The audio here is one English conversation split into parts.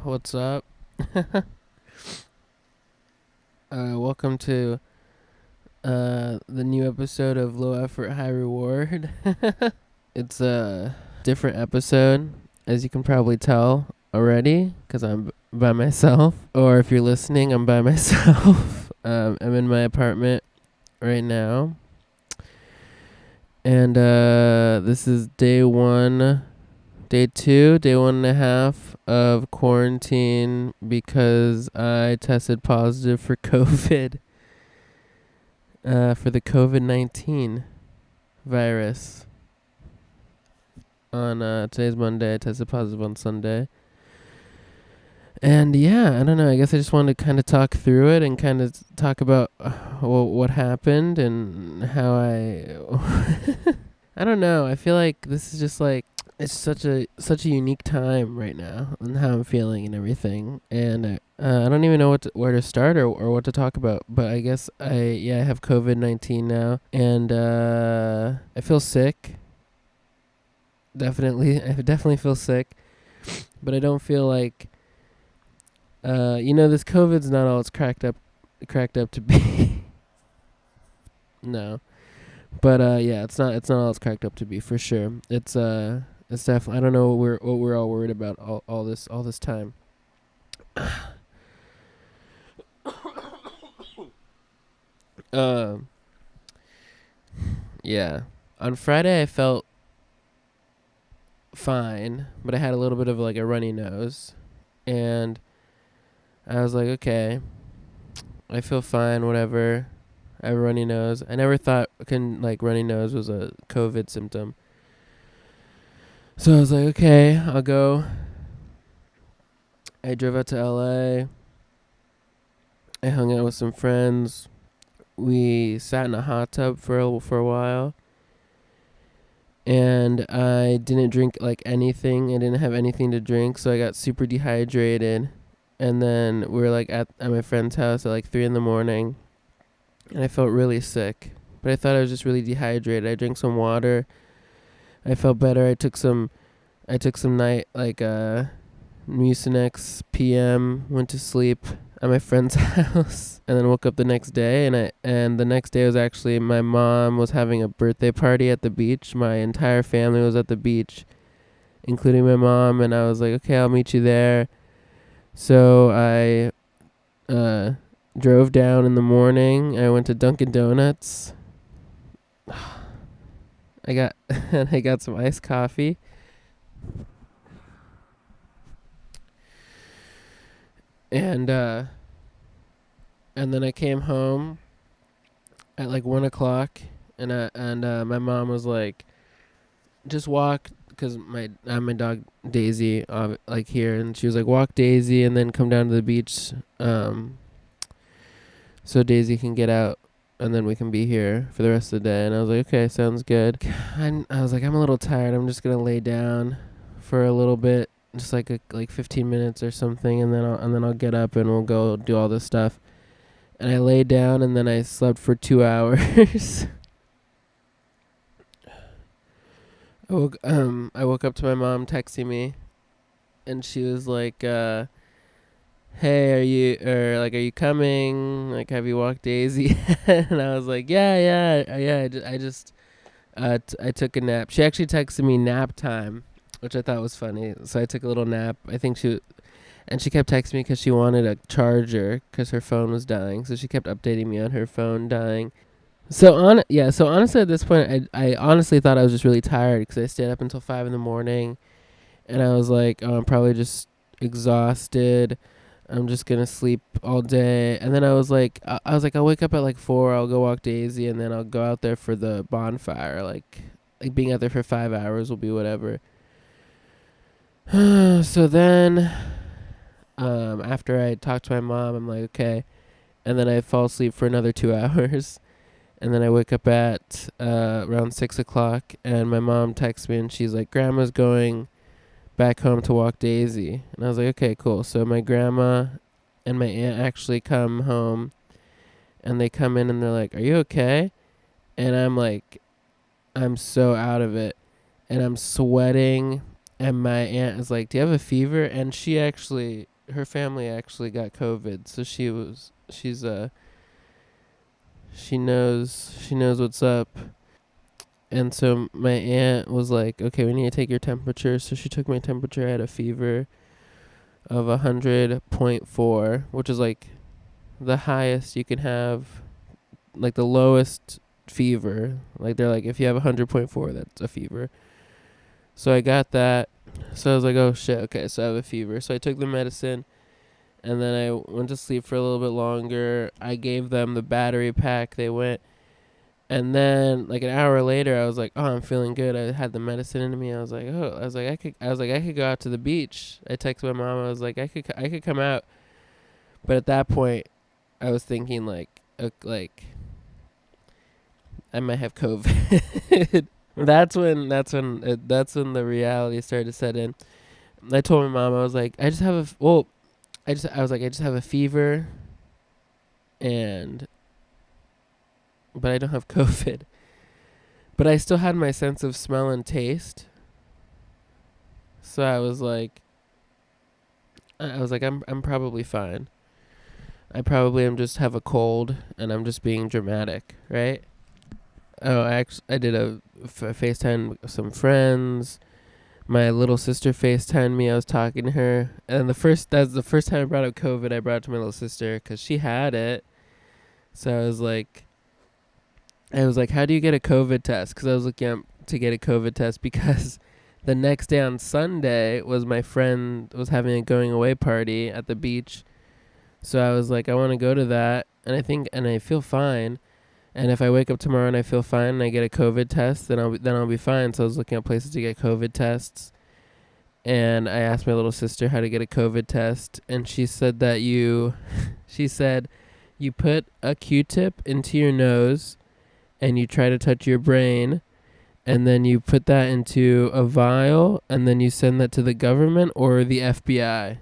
What's up? Welcome to the new episode of Low Effort, High Reward. It's a different episode, as you can probably tell already, because I'm by myself. Or if you're listening, I'm by myself. I'm in my apartment right now. And this is day 1.5 of quarantine because I tested positive for COVID, for the COVID-19 virus. On today's Monday, I tested positive on Sunday. And yeah, I don't know. I guess I just wanted to kind of talk through it and kind of talk about what happened and how I I don't know. I feel like this is just like it's such a unique time right now and how I'm feeling and everything. And I don't even know where to start or what to talk about. But I guess I have COVID-19 now, and I feel sick. I definitely feel sick, but I don't feel like this COVID's not all it's cracked up to be. No. But it's not all it's cracked up to be, for sure. It's definitely, I don't know what we're all worried about all this time. Yeah. On Friday I felt fine, but I had a little bit of like a runny nose, and I was like, okay, I feel fine, whatever. I have a runny nose. I never thought runny nose was a COVID symptom. So I was like, okay, I'll go. I drove out to LA. I hung out with some friends. We sat in a hot tub for a while. And I didn't drink like anything. I didn't have anything to drink, so I got super dehydrated. And then we were like at my friend's house at like 3 a.m. and I felt really sick. But I thought I was just really dehydrated. I drank some water. I felt better. I took some night Mucinex PM, went to sleep at my friend's house, and then woke up the next day. And the next day was actually my mom was having a birthday party at the beach. My entire family was at the beach, including my mom. And I was like, okay, I'll meet you there. So I drove down in the morning. I went to Dunkin' Donuts. I got some iced coffee. And then I came home at like 1 o'clock, and my mom was like, just walk, because my dog Daisy like here, and she was like, walk Daisy and then come down to the beach, so Daisy can get out, and then we can be here for the rest of the day. And I was like, okay, sounds good. I was like, I'm a little tired. I'm just gonna lay down for a little bit, just like 15 minutes or something, and then I'll get up and we'll go do all this stuff. And I laid down, and then I slept for 2 hours. I woke up to my mom texting me, and she was like, "Hey, are you coming? Like, have you walked Daisy?" And I was like, "Yeah. I took a nap." She actually texted me nap time, which I thought was funny. So I took a little nap. I think she kept texting me because she wanted a charger because her phone was dying. So she kept updating me on her phone dying. So honestly at this point, I honestly thought I was just really tired because I stayed up until 5 a.m. and I was like, oh, I'm probably just exhausted. I'm just gonna sleep all day. And then I was like, I'll wake up at like 4. I'll go walk Daisy, and then I'll go out there for the bonfire. Like being out there for 5 hours will be whatever. So then, after I talked to my mom, I'm like, okay. And then I fall asleep for another 2 hours. And then I wake up at around 6 o'clock, and my mom texts me, and she's like, Grandma's going back home to walk Daisy. And I was like, okay, cool. So my grandma and my aunt actually come home, and they come in, and they're like, are you okay? And I'm like, I'm so out of it, and I'm sweating. And my aunt is like, do you have a fever? And she actually her family actually got COVID, so she knows what's up. And so my aunt was like, okay, we need to take your temperature. So she took my temperature. I had a fever of 100.4, which is like the highest you can have, like the lowest fever. Like they're like, if you have 100.4, that's a fever. So I got that. So I was like, oh shit, okay, so I have a fever. So I took the medicine, and then I went to sleep for a little bit longer. I gave them the battery pack. They went. And then like an hour later, I was like, "Oh, I'm feeling good." I had the medicine in me. I was like, I could go out to the beach. I texted my mom. I was like, I could come out. But at that point, I was thinking like I might have COVID. That's when the reality started to set in. I told my mom, I was like, I just have I just have a fever, but I don't have COVID. But I still had my sense of smell and taste. So I was like, I'm probably fine. I probably am just have a cold and I'm just being dramatic, right? Oh, I did a FaceTime with some friends. My little sister FaceTimed me. I was talking to her. And that's the first time I brought up COVID. I brought it to my little sister because she had it. So I was like, how do you get a COVID test? Because I was looking up to get a COVID test because the next day on Sunday was my friend was having a going away party at the beach. So I was like, I want to go to that. And I feel fine. And if I wake up tomorrow and I feel fine and I get a COVID test, then I'll be fine. So I was looking at places to get COVID tests. And I asked my little sister how to get a COVID test. And she said that you put a Q-tip into your nose and you try to touch your brain, and then you put that into a vial, and then you send that to the government or the FBI.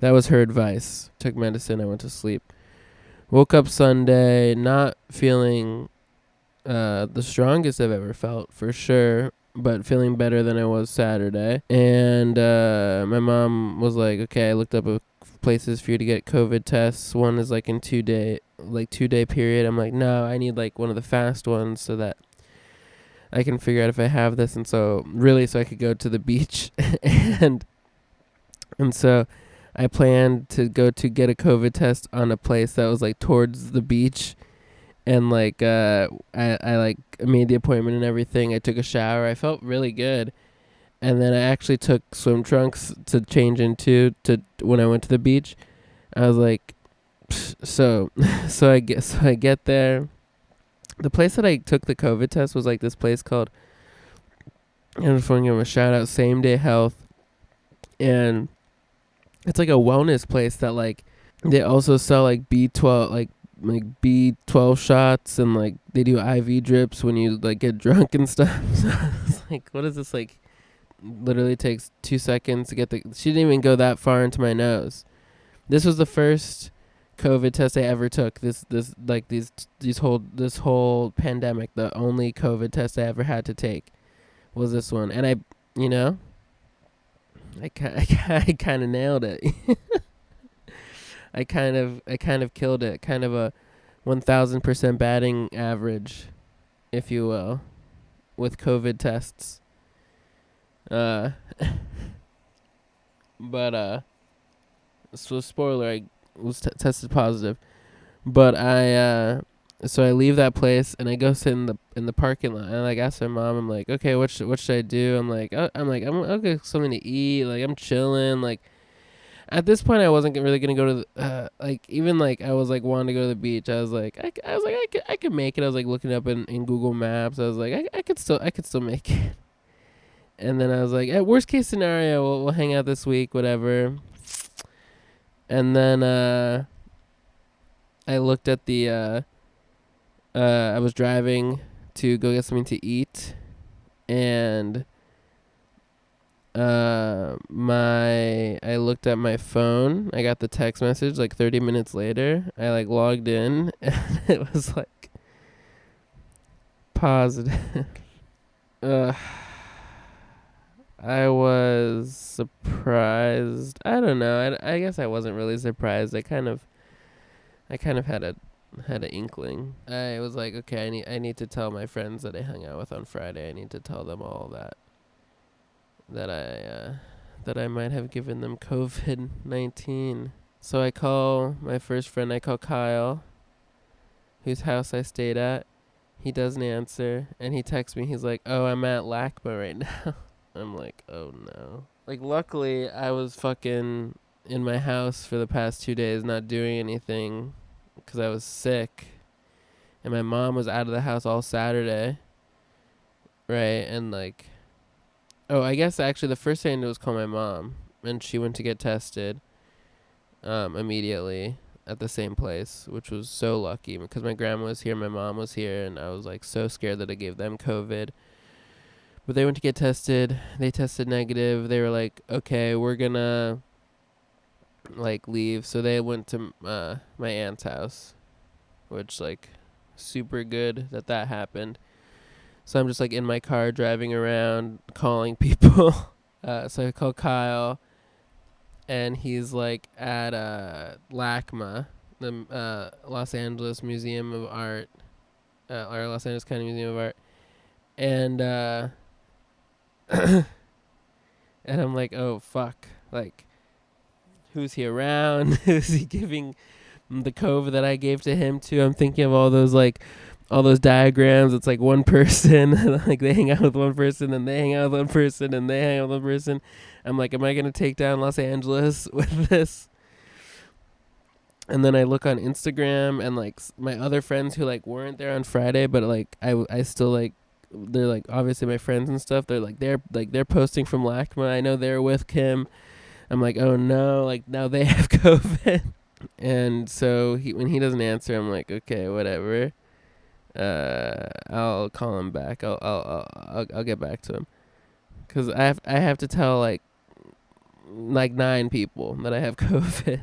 That was her advice. Took medicine, I went to sleep. Woke up Sunday not feeling the strongest I've ever felt, for sure, but feeling better than I was Saturday. And my mom was like, okay, I looked up places for you to get COVID tests. One is like in 2 day period. I'm like, no, I need like one of the fast ones so that I can figure out if I have this. And so I could go to the beach. and so I planned to go to get a COVID test on a place that was like towards the beach. And like I like made the appointment and everything. I took a shower. I felt really good. And then I actually took swim trunks to change into when I went to the beach. I was like, so I get there. The place that I took the COVID test was like this place called, I just want to give them a shout out, Same Day Health. And it's like a wellness place that like they also sell like B12 B12 shots, and like they do IV drips when you like get drunk and stuff. So I was like, what is this like? Literally takes 2 seconds to get she didn't even go that far into my nose. This was the first COVID test I ever took. This whole pandemic, the only COVID test I ever had to take was this one. And I kind of nailed it. I kind of killed it. Kind of a 1,000% batting average, if you will, with COVID tests. But so spoiler, I was tested positive. But so I leave that place and I go sit in the parking lot. And I like ask my mom, I'm like, okay, what should I do? I'll get something to eat. Like I'm chilling. Like at this point, I wasn't really gonna go to the I was like wanting to go to the beach. I was like, I could make it. I was like looking up in Google Maps. I was like, I could still make it. And then I was like, at worst case scenario, we'll hang out this week, whatever. And then I looked at I was driving to go get something to eat, and I looked at my phone. I got the text message like 30 minutes later. I like logged in, and it was like positive. I was surprised. I don't know. I guess I wasn't really surprised. I kind of had an inkling. I was like, okay, I need to tell my friends that I hung out with on Friday. I need to tell them all that I might have given them COVID-19. So I call my first friend. I call Kyle, whose house I stayed at. He doesn't answer, and he texts me. He's like, "Oh, I'm at LACMA right now." I'm like, "Oh no." Like, luckily, I was fucking in my house for the past 2 days, not doing anything, because I was sick, and my mom was out of the house all Saturday, right? And like, oh, I guess actually the first thing I did was call my mom, and she went to get tested, immediately at the same place, which was so lucky because my grandma was here, my mom was here, and I was like so scared that I gave them COVID. But they went to get tested. They tested negative. They were like, okay, we're gonna like leave. So they went to my aunt's house, which like super good that happened. So I'm just like in my car driving around calling people. So I called Kyle, and he's like at LACMA, the Los Angeles Museum of Art, or Los Angeles County Museum of Art, and and I'm like, oh fuck, like who's he around? Who's he giving the COVID that I gave to him to? I'm thinking of all those diagrams. It's like one person, like they hang out with one person, and they hang out with one person, and they hang out with one person. I'm like, am I going to take down Los Angeles with this? And then I look on Instagram, and like my other friends who like weren't there on Friday, but like I still like, they're like obviously my friends and stuff. They're posting from LACMA. I know they're with Kim. I'm like, oh no, like now they have COVID. And so when he doesn't answer, I'm like, okay, whatever. I'll call him back. I'll get back to him, cause I have to tell like 9 people that I have COVID.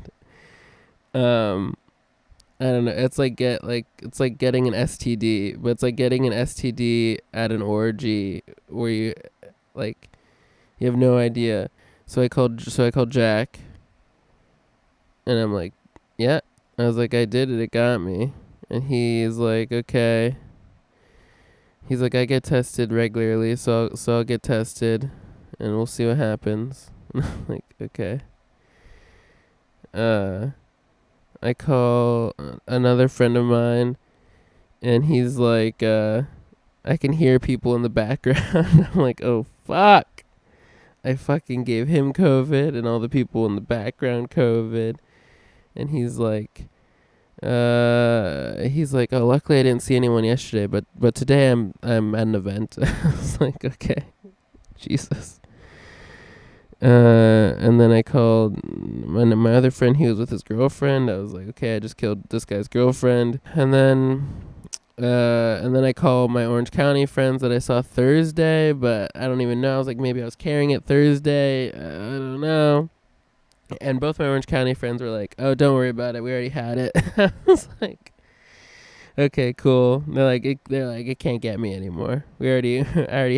I don't know. It's like getting an STD, but it's like getting an STD at an orgy where you have no idea. So I called Jack, and I'm like, yeah. I was like, I did it. It got me. And he's like, okay. He's like, I get tested regularly, so I'll get tested, and we'll see what happens. I'm like, okay. I call another friend of mine, and he's like, I can hear people in the background. I'm like, oh fuck. I fucking gave him COVID and all the people in the background COVID. And he's like, oh, luckily I didn't see anyone yesterday, but today I'm at an event. I was like, okay, Jesus. And then I called my other friend. He was with his girlfriend. I was like, okay, I just killed this guy's girlfriend. And then I called my Orange County friends that I saw Thursday, but I don't even know. I was like, maybe I was carrying it Thursday. I don't know. And both my Orange County friends were like, oh, don't worry about it. We already had it. I was like, okay, cool. They're like, it can't get me anymore. I already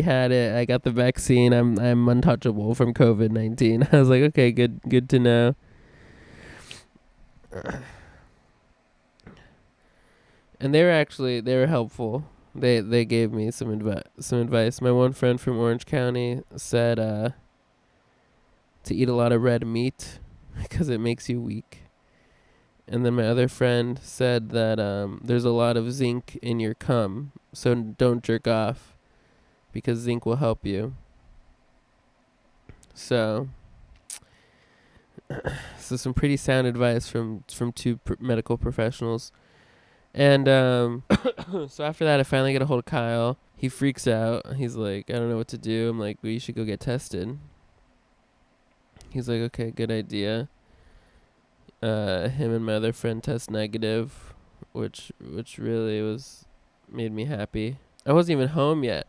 had it. I got the vaccine. I'm untouchable from COVID-19. I was like, okay, good to know. And they were helpful. They gave me some advice. My one friend from Orange County said to eat a lot of red meat because it makes you weak. And then my other friend said that there's a lot of zinc in your cum, so don't jerk off because zinc will help you. So some pretty sound advice from 2 medical professionals. And so after that, I finally get a hold of Kyle. He freaks out. He's like, I don't know what to do. I'm like, well, you should go get tested. He's like, okay, good idea. Him and my other friend test negative, which really made me happy. I wasn't even home yet.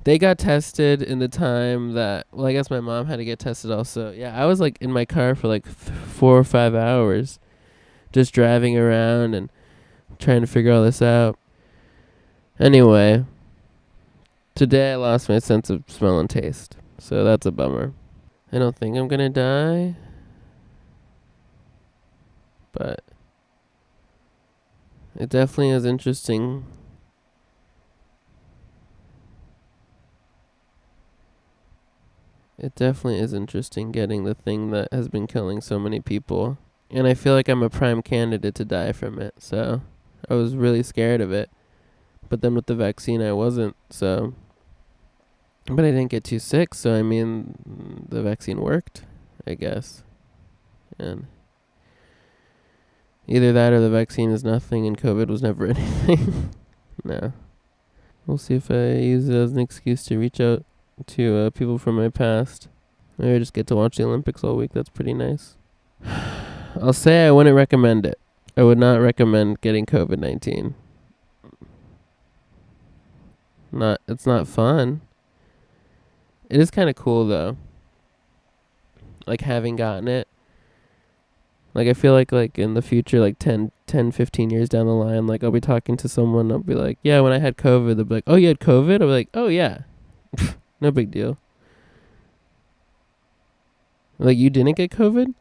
They got tested in the time that, well, I guess my mom had to get tested also. Yeah, I was like in my car for like 4 or 5 hours, just driving around and trying to figure all this out. Anyway, today I lost my sense of smell and taste. So that's a bummer. I don't think I'm gonna die, but it definitely is interesting. It definitely is interesting getting the thing that has been killing so many people. And I feel like I'm a prime candidate to die from it. So I was really scared of it. But then with the vaccine, I wasn't. So, but I didn't get too sick. So, I mean, the vaccine worked, I guess. And either that or the vaccine is nothing and COVID was never anything. No. We'll see if I use it as an excuse to reach out to people from my past. Maybe I just get to watch the Olympics all week. That's pretty nice. I'll say I wouldn't recommend it. I would not recommend getting COVID-19. It's not fun. It is kind of cool though. Like having gotten it. Like I feel like in the future, like 10, 15 years down the line, like I'll be talking to someone, I'll be like, yeah, when I had COVID, they'll be like, oh, you had COVID? I'll be like, oh yeah. No big deal. Like, you didn't get COVID?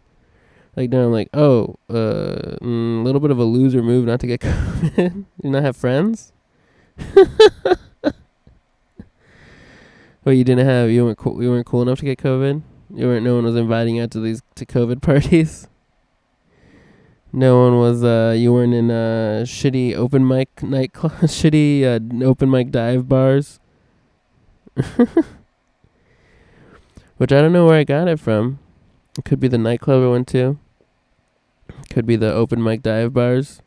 Like, no, I'm like, oh, little bit of a loser move not to get COVID. You not have friends? Well, you weren't cool enough to get COVID? No one was inviting you out to COVID parties? No one was, you weren't in shitty open mic shitty open mic dive bars? Which I don't know where I got it from. It could be the nightclub I went to. Could be the open mic dive bars.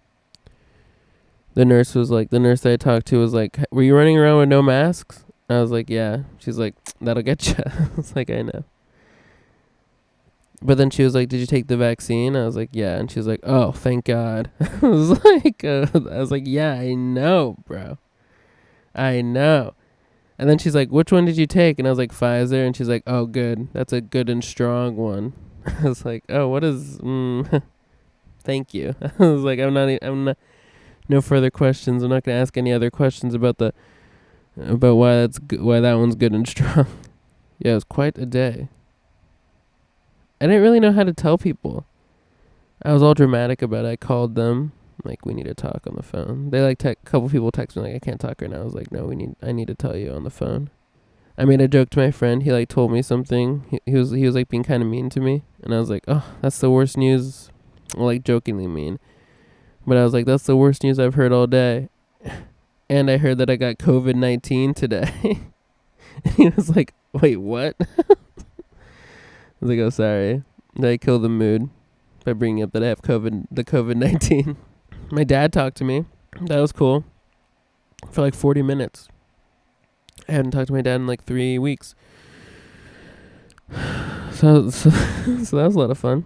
The nurse that I talked to was like, were you running around with no masks? I was like, yeah. She's like, that'll get you. I was like, I know. But then she was like, did you take the vaccine? I was like, yeah. And she was like, oh, thank God. I was like, yeah, I know, bro. I know. And then she's like, which one did you take? And I was like, Pfizer. And she's like, oh, good. That's a good and strong one. I was like, oh, what is, thank you. I was like, I'm not, no further questions. I'm not going to ask any other questions about why that one's good and strong. Yeah, it was quite a day. I didn't really know how to tell people. I was all dramatic about it. I called them. Like, we need to talk on the phone. They a couple people text me like, I can't talk right now. I was like, no, I need to tell you on the phone. I made a joke to my friend. He told me something. He was like being kind of mean to me, and I was like, oh, that's the worst news. Well, like jokingly mean, but I was like, that's the worst news I've heard all day. And I heard that I got COVID-19 today. And he was like, wait, what? I was like, oh, sorry. Did I kill the mood by bringing up that I have COVID-19? My dad talked to me. That was cool. For like 40 minutes. I hadn't talked to my dad in like 3 weeks. So that was a lot of fun.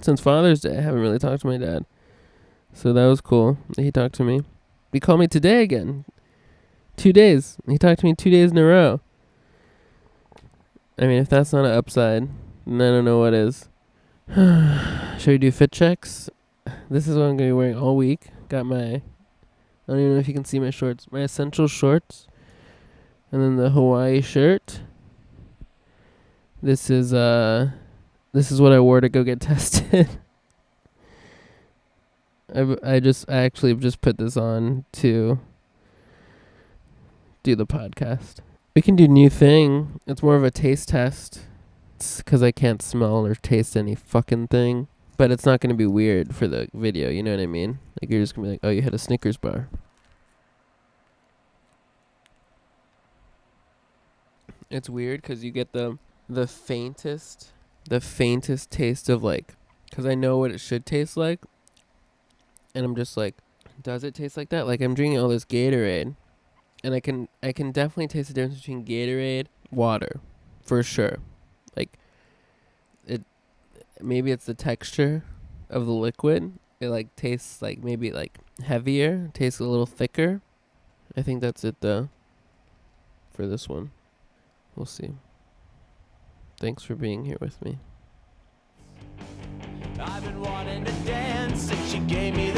Since Father's Day, I haven't really talked to my dad. So that was cool. He talked to me. He called me today again. 2 days. He talked to me 2 days in a row. I mean, if that's not an upside, then I don't know what is. Should we do fit checks? This is what I'm going to be wearing all week. Got I don't even know if you can see my shorts. My essential shorts. And then the Hawaii shirt. This is what I wore to go get tested. I actually just put this on to do the podcast. We can do new thing. It's more of a taste test. It's because I can't smell or taste any fucking thing. But it's not going to be weird for the video, you know what I mean? Like, you're just going to be like, oh, you had a Snickers bar. It's weird because you get the faintest taste of, like, because I know what it should taste like. And I'm just like, does it taste like that? Like, I'm drinking all this Gatorade. And I can definitely taste the difference between Gatorade, water, for sure. Like, maybe it's the texture of the liquid. It like tastes like maybe like heavier, tastes a little thicker. I think that's it though. For this one. We'll see. Thanks for being here with me. I've been wanting to dance since she gave me